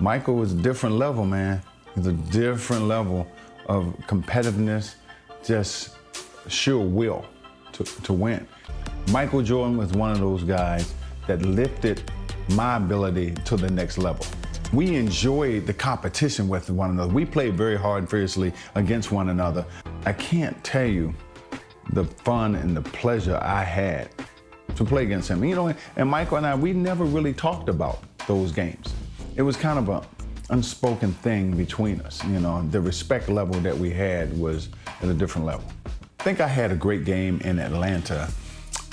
Michael was a different level, man. He's a different level of competitiveness, just sheer will to win. Michael Jordan was one of those guys that lifted my ability to the next level. We enjoyed the competition with one another. We played very hard and fiercely against one another. I can't tell you the fun and the pleasure I had to play against him. You know, and Michael and I, we never really talked about those games. It was kind of an unspoken thing between us. You know, the respect level that we had was at a different level. I think I had a great game in Atlanta,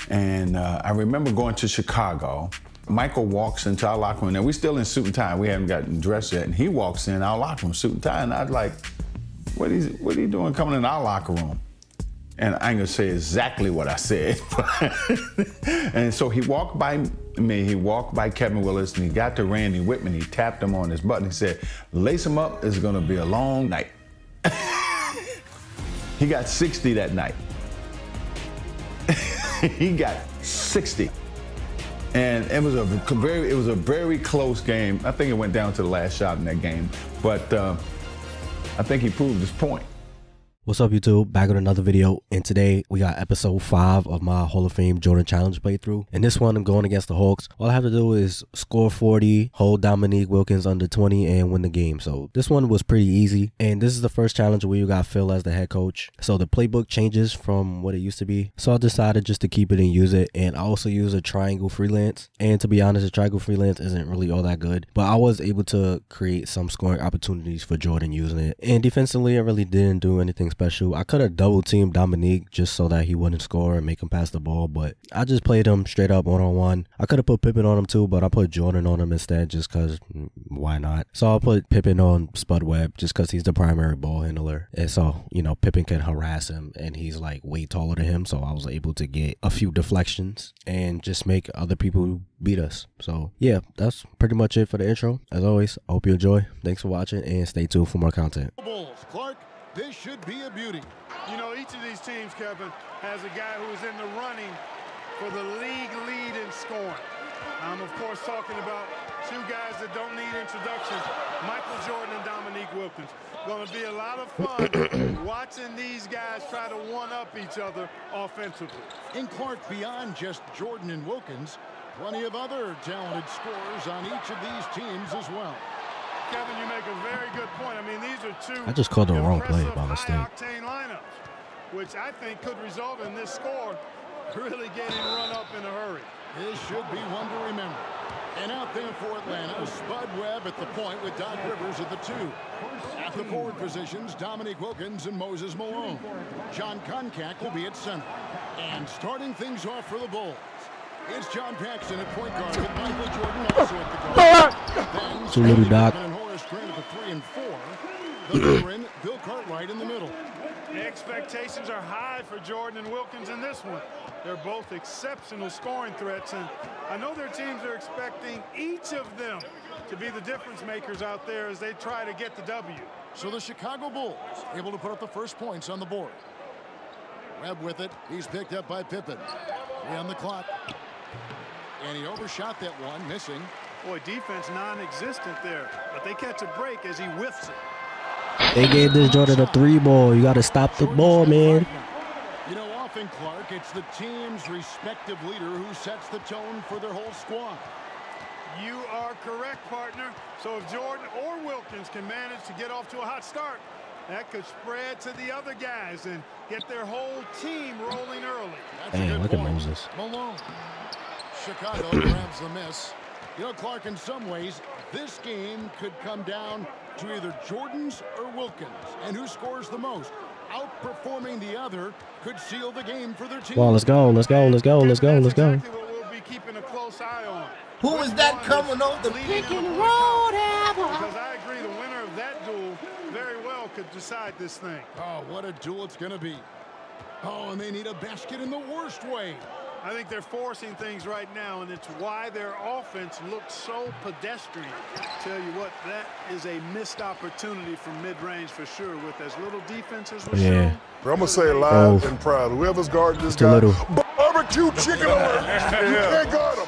and I remember going to Chicago. Michael walks into our locker room, and we're still in suit and tie. We haven't gotten dressed yet, and he walks in our locker room, suit and tie, and I was like, what are you doing coming in our locker room? And I ain't gonna say exactly what I said. And so he walked by me, he walked by Kevin Willis, and he got to Randy Whitman, he tapped him on his butt, and he said, lace him up, it's gonna be a long night. He got 60 that night. He got 60. And it was a very close game. I think it went down to the last shot in that game, but I think he proved his point. What's up, YouTube? Back with another video, and today we got episode 5 of my Hall of Fame Jordan Challenge playthrough. And this one, I'm going against the Hawks. All I have to do is score 40, hold Dominique Wilkins under 20, and win the game. So this one was pretty easy, and this is the first challenge where you got Phil as the head coach. So the playbook changes from what it used to be. So I decided just to keep it and use it, and I also use a triangle freelance. And to be honest, the triangle freelance isn't really all that good, but I was able to create some scoring opportunities for Jordan using it. And defensively, I really didn't do anything special. I could have double teamed Dominique just so that he wouldn't score and make him pass the ball, but I just played him straight up one-on-one. I could have put Pippen on him too, but I put Jordan on him instead just because why not? So I'll put Pippen on Spud Webb just because he's the primary ball handler. And so, you know, Pippen can harass him and he's like way taller than him. So I was able to get a few deflections and just make other people beat us. So yeah, that's pretty much it for the intro. As always, I hope you enjoy. Thanks for watching and stay tuned for more content. Clark, this should be a beauty. You know, each of these teams, Kevin, has a guy who is in the running for the league lead in scoring. I'm, of course, talking about two guys that don't need introductions, Michael Jordan and Dominique Wilkins. Going to be a lot of fun watching these guys try to one-up each other offensively. And Clark, beyond just Jordan and Wilkins, plenty of other talented scorers on each of these teams as well. Kevin, you make a very good point. I mean, these are two I just called the wrong play by mistake. High-octane lineups, which I think could result in this score really getting run up in a hurry. This should be one to remember. And out there for Atlanta, Spud Webb at the point with Doc Rivers at the 2. At the forward positions, Dominique Wilkins and Moses Malone. John Koncak will be at center. And starting things off for the Bulls, it's John Paxson at point guard with Michael Jordan also at the guard. So little Doc. And Horace Grant at the 3 and 4. The veteran, Bill Cartwright in the middle. The expectations are high for Jordan and Wilkins in this one. They're both exceptional scoring threats, and I know their teams are expecting each of them to be the difference makers out there as they try to get the W. So the Chicago Bulls able to put up the first points on the board. Webb with it. He's picked up by Pippen. 3 on the clock. And he overshot that one, missing. Boy, defense non-existent there, but they catch a break as he whiffs it. They gave this Jordan a 3 ball. You got to stop the ball, man. You know, often, Clark, it's the team's respective leader who sets the tone for their whole squad. You are correct, partner. So if Jordan or Wilkins can manage to get off to a hot start, that could spread to the other guys and get their whole team rolling early. Damn, look at Moses. Malone. Chicago grabs the miss. You know, Clark, in some ways, this game could come down to either Jordan's or Wilkins. And who scores the most, outperforming the other, could seal the game for their team. Well, let's go, let's go, let's go, let's go, let's go. That's exactly what we'll be keeping a close eye on. Who is that coming on the pick and roll? Because I agree, the winner of that duel very well could decide this thing. Oh, what a duel it's going to be. Oh, and they need a basket in the worst way. I think they're forcing things right now, and it's why their offense looks so pedestrian. Tell you what, that is a missed opportunity from mid-range for sure, with as little defense as we're showing. I'm going to say it loud and proud. Whoever's guarding this guy, barbecue chicken alert. You can't guard him.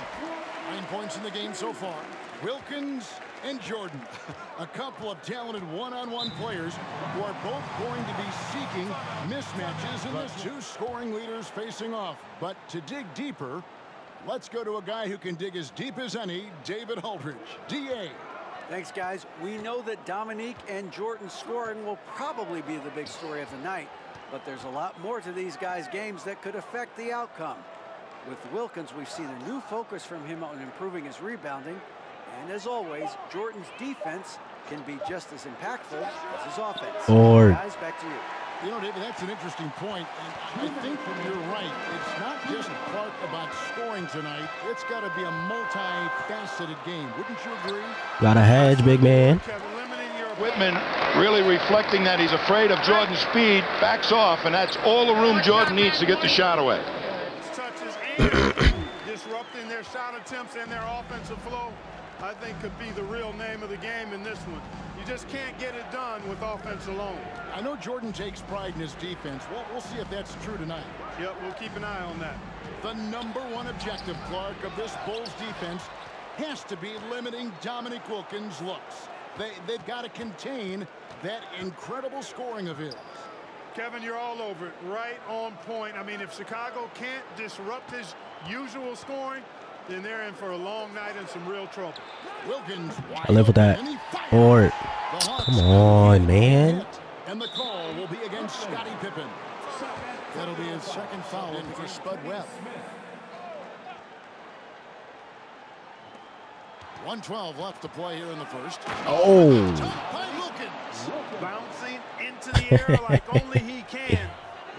9 points in the game so far. Wilkins and Jordan. A couple of talented one-on-one players who are both going to be seeking mismatches in this. Two scoring leaders facing off. But to dig deeper, let's go to a guy who can dig as deep as any, David Aldridge. D.A. Thanks, guys. We know that Dominique and Jordan scoring will probably be the big story of the night, but there's a lot more to these guys' games that could affect the outcome. With Wilkins, we've seen a new focus from him on improving his rebounding, and as always, Jordan's defense can be just as impactful as his offense. Guys, back to you. You know, David, that's an interesting point, and I think that you're right. It's not just Clark about scoring tonight. It's got to be a multi-faceted game. Wouldn't you agree? Got a hedge, big man. Whitman really reflecting that he's afraid of Jordan's speed, backs off, and that's all the room Jordan needs to get the shot away. Touches and disrupting their shot attempts and their offensive flow, I think could be the real name of the game in this one. You just can't get it done with offense alone. I know Jordan takes pride in his defense. We'll see if that's true tonight. Yep, we'll keep an eye on that. The #1 objective, Clark, of this Bulls defense has to be limiting Dominique Wilkins' looks. They've got to contain that incredible scoring of his. Kevin, you're all over it. Right on point. I mean, if Chicago can't disrupt his usual scoring, then they're in for a long night and some real trouble. Wilkins, I live with that. Board. Come on, man. And the call will be against Scottie Pippen. That'll be his second foul for Spud Webb. 1:12 left to play here in the first. Oh. Bouncing into the air like only he can.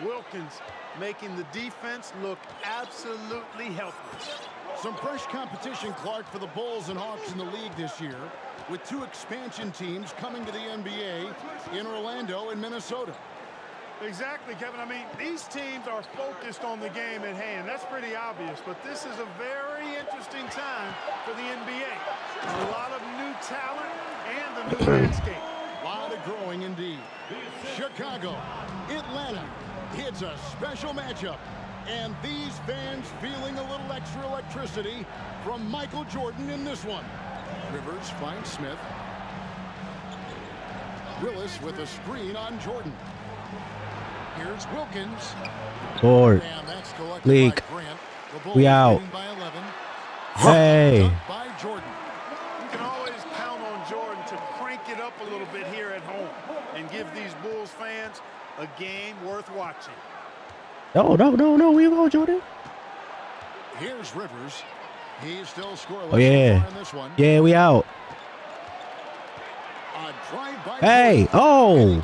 Wilkins making the defense look absolutely helpless. Some fresh competition, Clark, for the Bulls and Hawks in the league this year, with two expansion teams coming to the NBA in Orlando and Minnesota. Exactly, Kevin. I mean, these teams are focused on the game at hand. That's pretty obvious, but this is a very interesting time for the NBA. A lot of new talent and a new landscape. A lot of growing indeed. Chicago, Atlanta. It's a special matchup. And these fans feeling a little extra electricity from Michael Jordan in this one. Rivers finds Smith. Willis with a screen on Jordan. Here's Wilkins. Board. Leak. We out. Hey. By Jordan. You can always count on Jordan to crank it up a little bit here at home and give these Bulls fans a game worth watching. No. We go, Jordan. Here's Rivers. He's still scoreless. Oh, yeah. In this one. Yeah, we out. Hey, oh.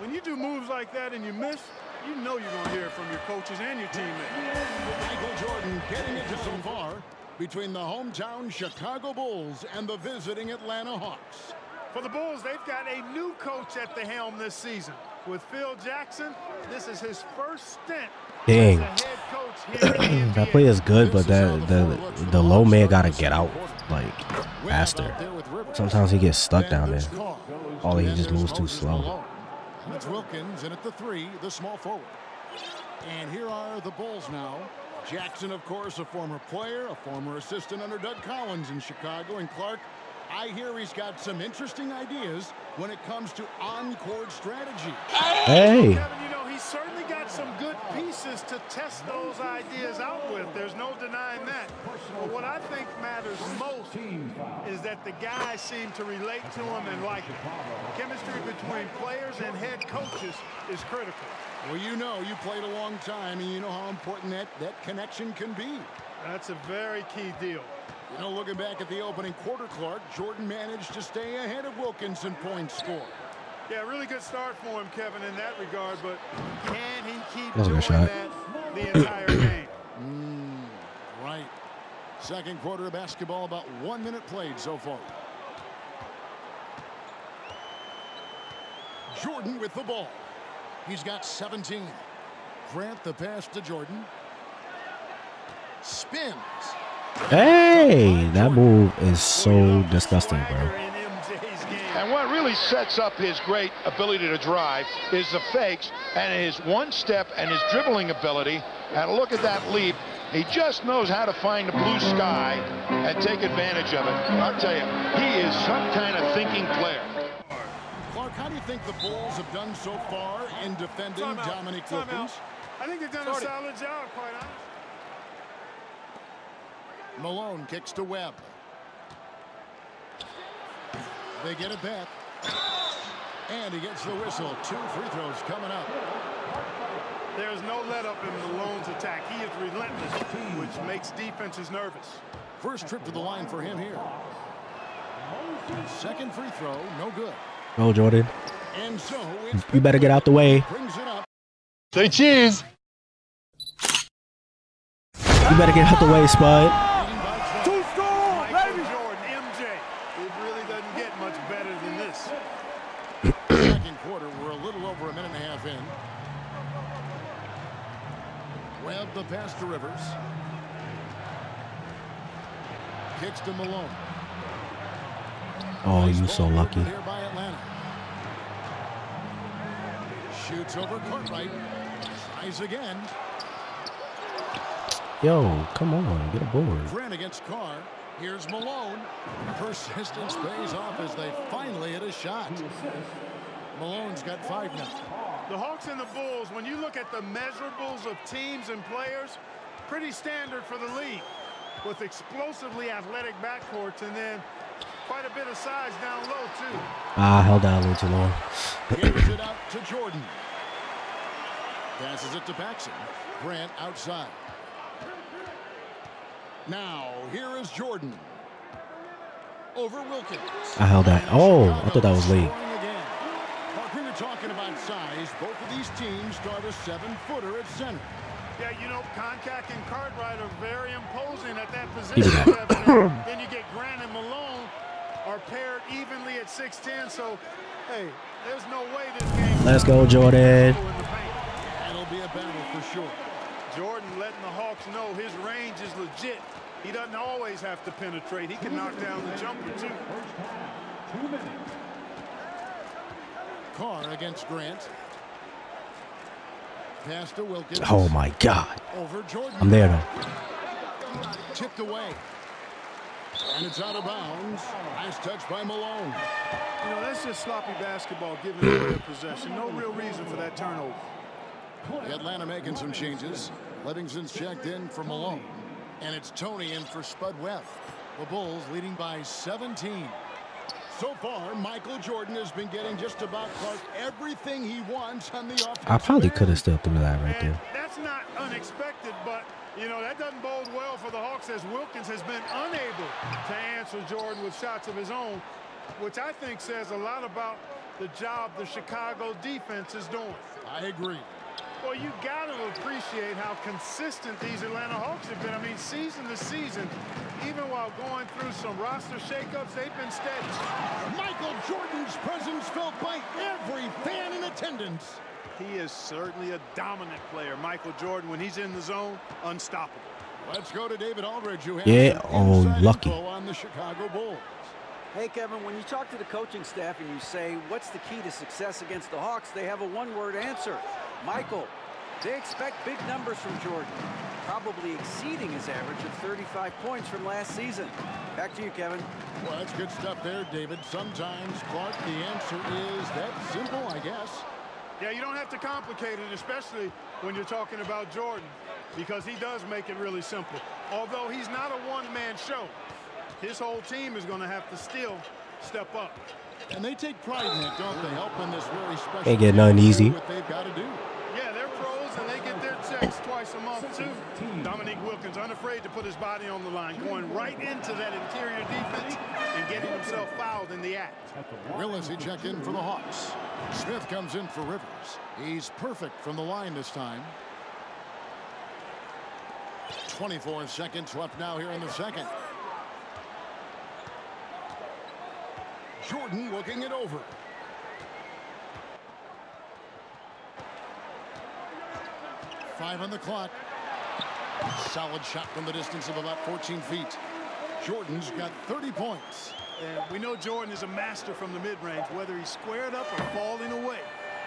When you do moves like that and you miss, you know you're going to hear it from your coaches and your teammates. Michael Jordan getting it to so far between the hometown Chicago Bulls and the visiting Atlanta Hawks. For the Bulls, they've got a new coach at the helm this season. With Phil Jackson, this is his first stint. Dang. As a head coach here in the NBA. That play is good, but the low man got to get out like faster. Sometimes he gets stuck down there. He just moves too slow. It's Wilkins, and at the 3, the small forward. And here are the Bulls now. Jackson, of course, a former player, a former assistant under Doug Collins in Chicago. And Clark, I hear he's got some interesting ideas when it comes to on-court strategy. Hey. Kevin, you know, he's certainly got some good pieces to test those ideas out with. There's no denying that. But what I think matters most is that the guys seem to relate to him and like him. Chemistry between players and head coaches is critical. Well, you know, you played a long time, and you know how important that connection can be. That's a very key deal. You know, looking back at the opening quarter, Clark, Jordan managed to stay ahead of Wilkins in points scored. Yeah, really good start for him, Kevin, in that regard, but can he keep That was a doing good shot. that the entire game? Right. Second quarter of basketball, about 1 minute played so far. Jordan with the ball. He's got 17. Grant the pass to Jordan. Spins. Hey, that move is so disgusting, bro. And what really sets up his great ability to drive is the fakes and his one step and his dribbling ability. And look at that leap. He just knows how to find the blue sky and take advantage of it. I'll tell you, he is some kind of thinking player. Clark, how do you think the Bulls have done so far in defending Dominique Wilkins? I think they've done a solid job, quite honestly. Malone kicks to Webb. They get it back. And he gets the whistle. 2 free throws coming up. There's no let-up in Malone's attack. He is relentless, which makes defenses nervous. First trip to the line for him here. Second free throw, no good. Go, Jordan. And so you better get out the way. Brings it up. Say cheese. You better get out the way, Spud. Too strong, baby. Jordan, MJ. It really doesn't get much better than this. Second quarter, we're a little over a minute and a half in. Webb the pass to Rivers. Kicks to Malone. Oh, you so lucky. Here by Atlanta. Shoots over Cartwright. Tries again. Yo, come on, get a board. Grant against Carr. Here's Malone. Persistence pays off as they finally hit a shot. Malone's got 5 now. The Hawks and the Bulls, when you look at the measurables of teams and players, pretty standard for the league, with explosively athletic backcourts and then quite a bit of size down low, too. I held out a little too long. Gives it out to Jordan. Passes it to Paxson. Grant outside. Now, here is Jordan. Over Wilkins. I held that. Oh, I thought that was late. Parker, you're talking about size. Both of these teams start a 7-footer at center. Yeah, you know, Concac and Cartwright are very imposing at that position. Then you get Grant and Malone are paired evenly at 6'10", so, hey, there's no way this game... Let's go, Jordan. That'll be a battle for sure. Jordan letting the Hawks know his range is legit. He doesn't always have to penetrate. He can knock down the jumper, too. Carr against Grant. Pass to Wilkins. Oh, my God. Over Jordan. I'm there, though. Tipped away. And it's out of bounds. Nice touch by Malone. You know, that's just sloppy basketball, giving away a possession. No real reason for that turnover. Atlanta making some changes. Livingston's checked in for Malone. And it's Tony in for Spud Webb. The Bulls leading by 17. So far, Michael Jordan has been getting just about Clark everything he wants on the offense. I probably could have still threw that right there. That's not unexpected, but, you know, that doesn't bode well for the Hawks as Wilkins has been unable to answer Jordan with shots of his own, which I think says a lot about the job the Chicago defense is doing. I agree. Well, you got to appreciate how consistent these Atlanta Hawks have been. I mean, season to season, even while going through some roster shakeups, they've been steady. Michael Jordan's presence felt by every fan in attendance. He is certainly a dominant player. Michael Jordan, when he's in the zone, unstoppable. Let's go to David Aldridge, who has lucky info on the Chicago Bulls. Hey, Kevin, when you talk to the coaching staff and you say, what's the key to success against the Hawks, they have a one-word answer. Michael. They expect big numbers from Jordan, probably exceeding his average of 35 points from last season. Back to you, Kevin. Well, that's good stuff there, David. Sometimes, Clark, the answer is that simple, I guess. Yeah, you don't have to complicate it, especially when you're talking about Jordan, because he does make it really simple. Although he's not a one-man show, his whole team is going to have to still step up. And they take pride in it, don't they? Helping this very special. Ain't getting nothing easy. What they've got to do. Yeah, they're pros, and they get their checks twice a month, too. Dominique Wilkins, unafraid to put his body on the line, going right into that interior defense and getting himself fouled in the act. Willis, he checked in for the Hawks. Smith comes in for Rivers. He's perfect from the line this time. 24 seconds left now here in the second. Jordan looking it over. Five on the clock. Solid shot from the distance of about 14 feet. Jordan's got 30 points. And we know Jordan is a master from the mid-range, whether he's squared up or falling away.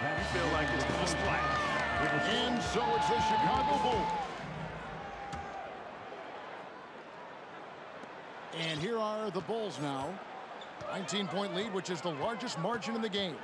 You feel like it's a splash. And so it's the Chicago Bulls. And here are the Bulls now. 19-point lead, which is the largest margin in the game.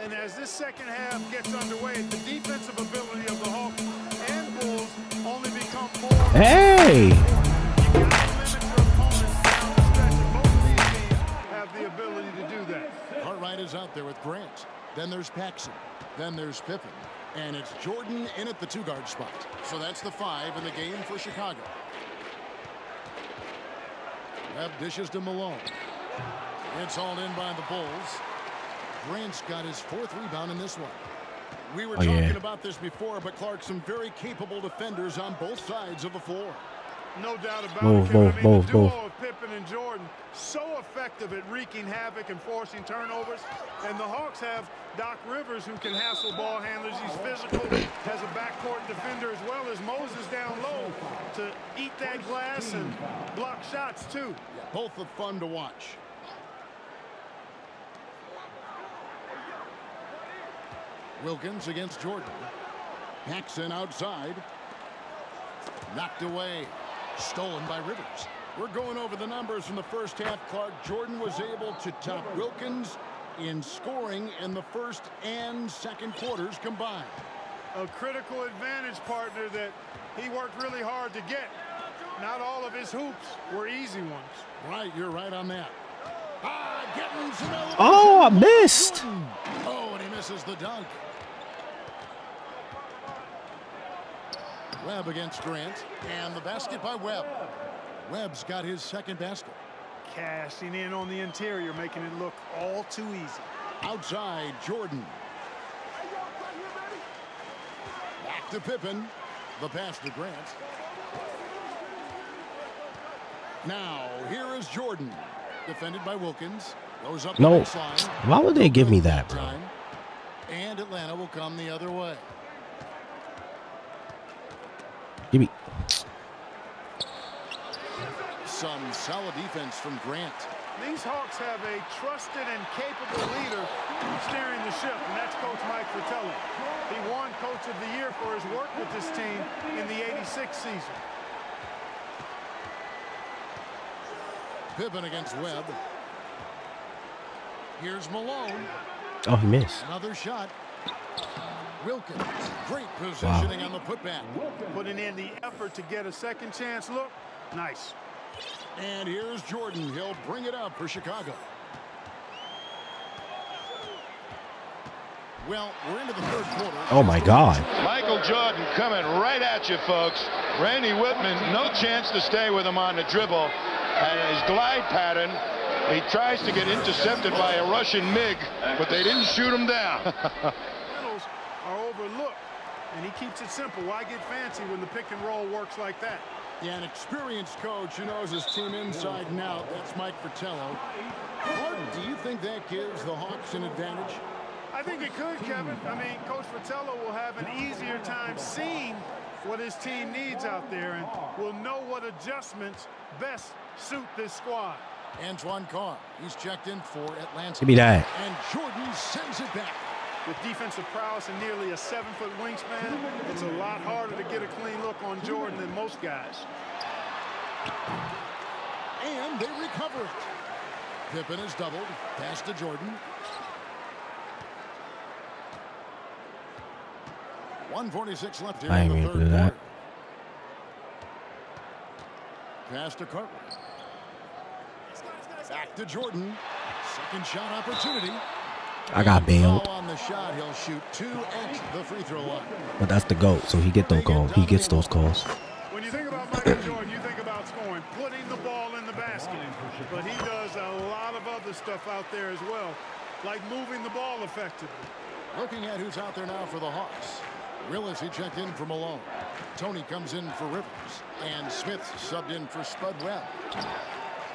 And as this second half gets underway, the defensive ability of the Hawks and Bulls only become more. Hey! You got to limit your opponents down the stretch, and both of these teams have the ability to do that. Cartwright is out there with Grant. Then there's Paxson. Then there's Pippen. And it's Jordan in at the 2-guard spot. So that's the 5 in the game for Chicago. Webb dishes to Malone. It's hauled in by the Bulls. Grant's got his 4th rebound in this one. We were talking about this before, but Clark, some very capable defenders on both sides of the floor. No doubt about it, Kevin. The duo of Pippen and Jordan, so effective at wreaking havoc and forcing turnovers. And the Hawks have Doc Rivers, who can hassle ball handlers. He's physical, has a backcourt defender as well as Moses down low to eat that glass and block shots, too. Both are fun to watch. Wilkins against Jordan. Paxson outside. Knocked away. Stolen by Rivers. We're going over the numbers from the first half. Clark, Jordan was able to top Wilkins in scoring in the first and second quarters combined. A critical advantage partner that he worked really hard to get. Not all of his hoops were easy ones. Right, you're right on that. Getting some elevation. Oh, I missed. Oh, and he misses the dunk. Webb against Grant, and the basket by Webb. Webb's got his 2nd basket. Cashing in on the interior, making it look all too easy. Outside, Jordan. Back to Pippen. The pass to Grant. Now, here is Jordan. Defended by Wilkins. Goes up the baseline. Why would they give me that, bro? And Atlanta will come the other way. Give me. Some solid defense from Grant. These Hawks have a trusted and capable leader steering the ship, and that's Coach Mike Fratello. He won Coach of the Year for his work with this team in the '86 season. Pippen against Webb. Here's Malone. Oh, he missed. Another shot. Wilkins, great positioning on the putback. Putting in the effort to get a second chance look. Nice. And here's Jordan. He'll bring it up for Chicago. Well, we're into the 3rd quarter. Oh, my God. Michael Jordan coming right at you, folks. Randy Whitman, no chance to stay with him on the dribble. And his glide pattern, he tries to get intercepted by a Russian MiG, but they didn't shoot him down. Are overlooked, and he keeps it simple. Why get fancy when the pick and roll works like that? Yeah, an experienced coach who knows his team inside and out. That's Mike Fratello. Do you think that gives the Hawks an advantage? I think it could, Kevin. I mean, Coach Fratello will have an easier time seeing what his team needs out there and will know what adjustments best suit this squad. Antoine Carr, he's checked in for Atlanta. Give me that. And Jordan sends it back. With defensive prowess and nearly a 7-foot wingspan, it's a lot harder to get a clean look on Jordan than most guys. And they recover it. Pippen is doubled. Pass to Jordan. 1:46 left here in the 3rd quarter. Pass to Cartwright. Back to Jordan. Second shot opportunity. I got bailed. On the shot, he'll shoot 2 at the free throw line. But that's the GOAT, so he gets those calls. He gets those calls. When you think about Michael Jordan, you think about scoring, putting the ball in the basket. But he does a lot of other stuff out there as well, like moving the ball effectively. Looking at who's out there now for the Hawks. Willis, he checked in for Malone. Tony comes in for Rivers. And Smith subbed in for Spud Webb.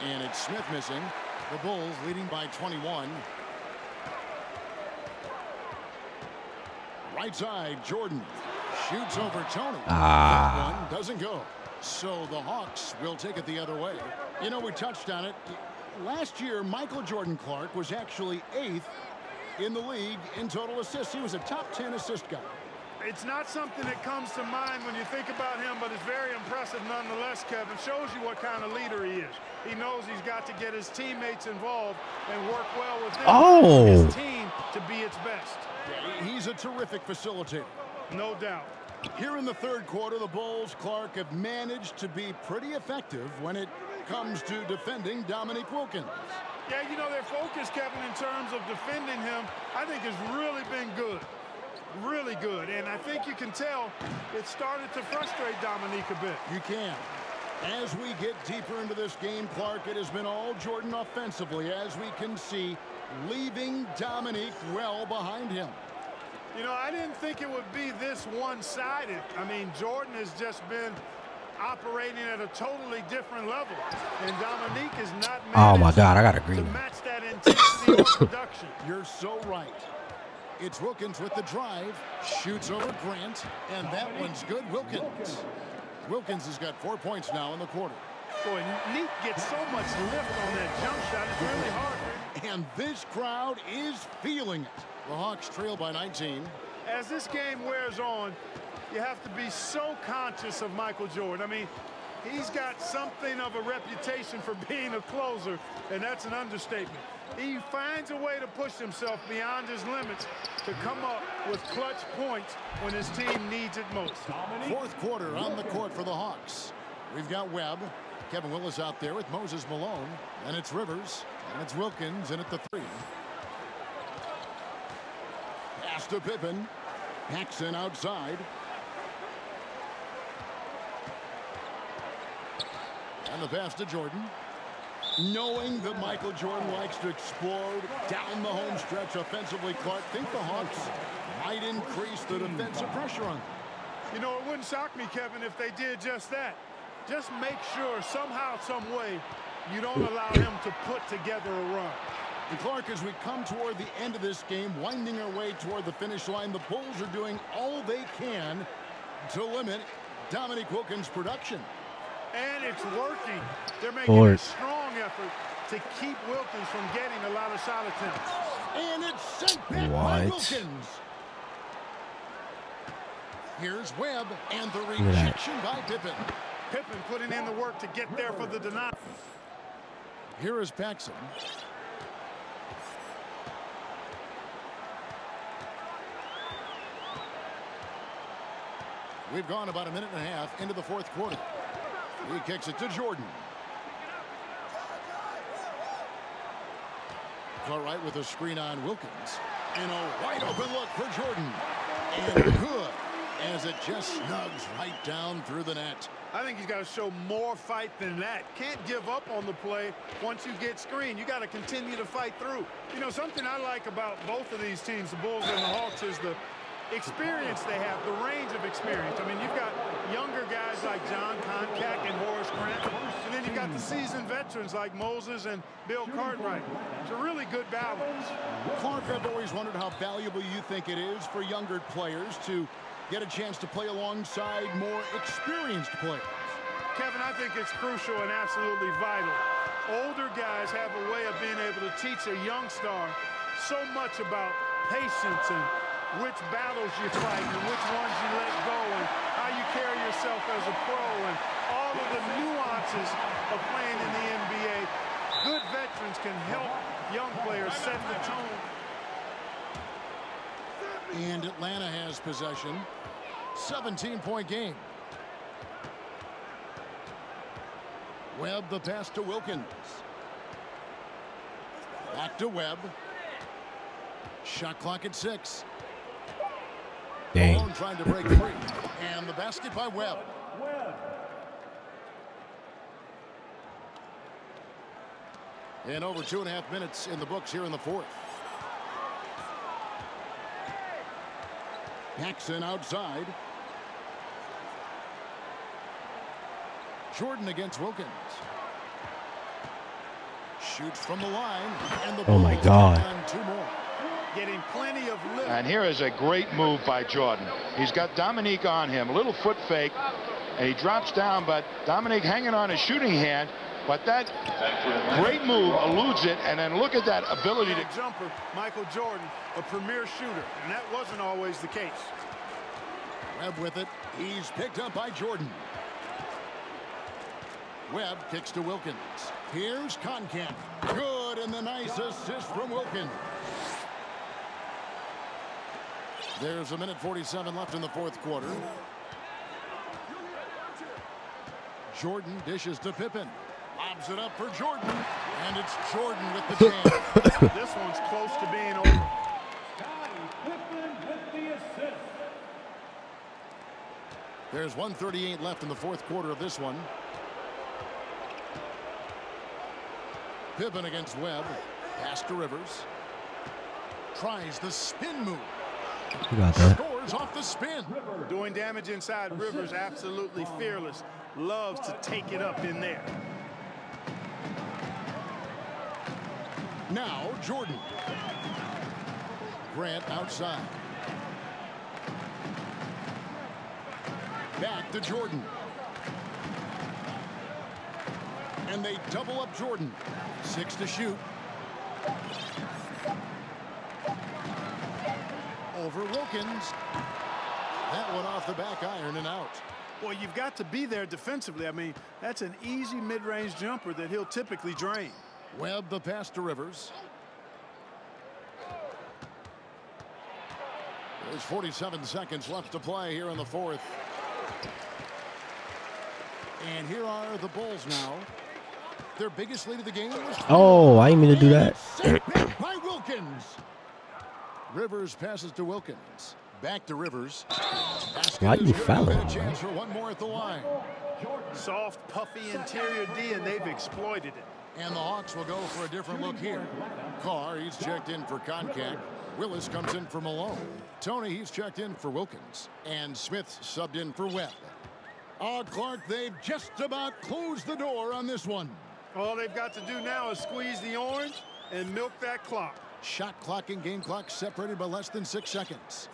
And it's Smith missing. The Bulls leading by 21. Right side, Jordan shoots over Tony. That one doesn't go. So the Hawks will take it the other way. You know, we touched on it. Last year, Michael Jordan Clark was actually 8th in the league in total assists. He was a top 10 assist guy. It's not something that comes to mind when you think about him, but it's very impressive nonetheless, Kevin. Shows you what kind of leader he is. He knows he's got to get his teammates involved and work well with them for his team to be its best. Yeah, he's a terrific facilitator. No doubt. Here in the third quarter, the Bulls, Clark, have managed to be pretty effective when it comes to defending Dominique Wilkins. Yeah, you know, their focus, Kevin, in terms of defending him, I think has really been good. Really good. And I think you can tell it started to frustrate Dominique a bit. You can. As we get deeper into this game, Clark, it has been all Jordan offensively, as we can see, leaving Dominique well behind him. You know, I didn't think it would be this one-sided. I mean, Jordan has just been operating at a totally different level, and Dominique is not to match that intensity of production. You're so right. It's Wilkins with the drive, shoots over Grant, and that one's good. Wilkins has got 4 points now in the quarter. Boy, Nique gets so much lift on that jump shot. It's really hard. And this crowd is feeling it. The Hawks trail by 19. As this game wears on, you have to be so conscious of Michael Jordan. I mean, he's got something of a reputation for being a closer, and that's an understatement. He finds a way to push himself beyond his limits to come up with clutch points when his team needs it most. Fourth quarter on the court for the Hawks. We've got Webb. Kevin Willis out there with Moses Malone. And it's Rivers. And it's Wilkins in at the 3. Pass to Pippen. Paxson outside. And the pass to Jordan. Knowing that Michael Jordan likes to explode down the home stretch offensively, Clark, think the Hawks might increase the defensive pressure on them. You know, it wouldn't shock me, Kevin, if they did just that. Just make sure somehow, some way, you don't allow him to put together a run. And Clark, as we come toward the end of this game, winding our way toward the finish line, the Bulls are doing all they can to limit Dominique Wilkins' production. And it's working. They're making a strong effort to keep Wilkins from getting a lot of shot attempts. And it's sent back by Wilkins. Here's Webb and the rejection by Pippen. Pippen putting in the work to get there for the denial. Here is Paxson. We've gone about a minute and a half into the fourth quarter. He kicks it to Jordan. Cartwright with a screen on Wilkins. And a wide open look for Jordan. And good, as it just snugs right down through the net. I think he's got to show more fight than that. Can't give up on the play once you get screened. You got to continue to fight through. You know, something I like about both of these teams, the Bulls and the Hawks, is the experience they have, the range of experience. I mean, you've got younger guys like John Koncak and Horace Grant, and then you've got the seasoned veterans like Moses and Bill Cartwright. It's a really good balance. Clark, I've always wondered how valuable you think it is for younger players to get a chance to play alongside more experienced players. Kevin, I think it's crucial and absolutely vital. Older guys have a way of being able to teach a young star so much about patience and which battles you fight and which ones you let go and how you carry yourself as a pro and all of the nuances of playing in the NBA. Good veterans can help young players set the tone. And Atlanta has possession. 17-point game. Webb, the pass to Wilkins. Back to Webb. Shot clock at 6. Dang. Trying to break free. And the basket by Webb. And over 2.5 minutes in the books here in the fourth. Paxson outside. Jordan against Wilkins. Shoots from the line. And the oh my God. Two more. Getting plenty of lift. And here is a great move by Jordan. He's got Dominique on him. A little foot fake. And he drops down, but Dominique hanging on his shooting hand. But that great move eludes it. And then look at that ability to jumper. Michael Jordan, a premier shooter. And that wasn't always the case. Webb with it. He's picked up by Jordan. Webb kicks to Wilkins. Here's Conkamp. Good, and the nice assist from Wilkins. There's 1:47 left in the fourth quarter. Jordan dishes to Pippen. Lobs it up for Jordan. And it's Jordan with the jam. This one's close to being over. There's 1:38 left in the fourth quarter of this one. Pippen against Webb. Pass to Rivers. Tries the spin move. You got that. Scores off the spin. Doing damage inside. Rivers absolutely fearless. Loves to take it up in there. Now Jordan. Grant outside. Back to Jordan. And they double up Jordan. 6 to shoot. Over Wilkins. That one off the back iron and out. Well, you've got to be there defensively. I mean, that's an easy mid-range jumper that he'll typically drain. Webb the pass to Rivers. There's 47 seconds left to play here in the fourth. And here are the Bulls now. Their biggest lead of the game was I didn't mean to do that. by Wilkins. Rivers passes to Wilkins. Back to Rivers. Why you fouling? A chance for one more at the line. Soft, puffy interior D, and they've exploited it. And the Hawks will go for a different look here. Carr, he's checked in for Conkamp. Willis comes in for Malone. Tony, he's checked in for Wilkins. And Smith subbed in for Webb. Clark, they've just about closed the door on this one. All they've got to do now is squeeze the orange and milk that clock. Shot clock and game clock separated by less than 6 seconds.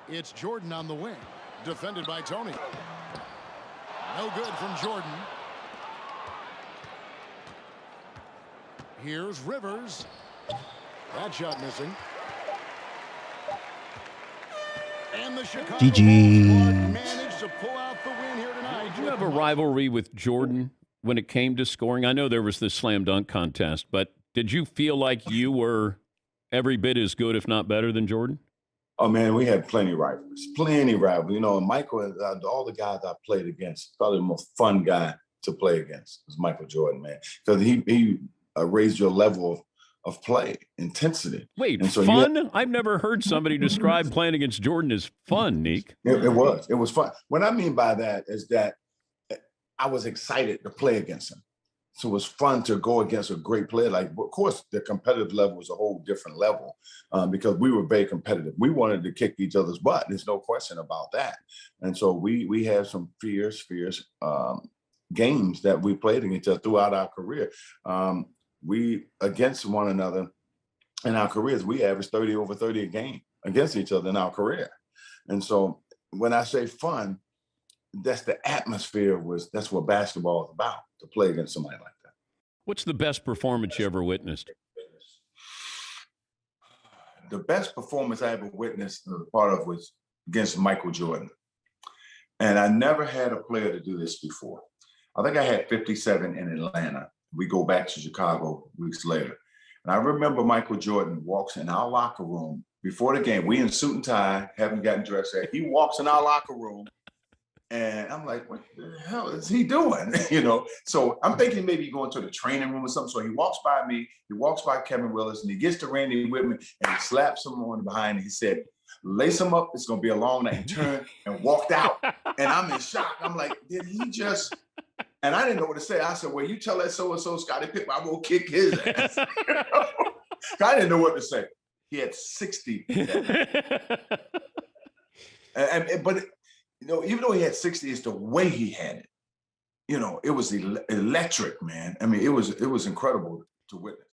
It's Jordan on the wing. Defended by Tony. No good from Jordan. Here's Rivers. That shot missing. And the Chicago Bulls managed to pull out the win here tonight. Did you have a rivalry with Jordan when it came to scoring? I know there was this slam dunk contest, but did you feel like you were every bit as good, if not better, than Jordan? Oh, man, we had plenty of rivalries. You know, Michael and all the guys I played against, probably the most fun guy to play against was Michael Jordan, man. Because he raised your level of play, intensity. Wait, and so fun? I've never heard somebody describe playing against Jordan as fun, Nique. It was fun. What I mean by that is that I was excited to play against him. So it was fun to go against a great player. Like, of course, the competitive level was a whole different level because we were very competitive. We wanted to kick each other's butt. There's no question about that. And so we had some fierce games that we played against each other throughout our career. We, against one another in our careers, we averaged 30 over 30 a game against each other in our career. And so when I say fun, that's the atmosphere that's what basketball is about, to play against somebody like that. What's the best performance you ever witnessed? The best performance I ever witnessed, part of, was against Michael Jordan. And I never had a player to do this before. I think I had 57 in Atlanta. We go back to Chicago weeks later. And I remember Michael Jordan walks in our locker room before the game. We in suit and tie, haven't gotten dressed yet. He walks in our locker room. And I'm like, what the hell is he doing? You know, so I'm thinking maybe going to the training room or something. So he walks by me, he walks by Kevin Willis, and he gets to Randy Whitman, and he slaps him on behind. And he said, lace him up, it's going to be a long night. And turned and walked out. And I'm in shock. I'm like, did he just... And I didn't know what to say. I said, well, you tell that so-and-so Scottie Pippen, I'm going to kick his ass. I didn't know what to say. He had 60. But, you know, even though he had 60, it's the way he had it. You know, it was electric, man. I mean, it was incredible to witness.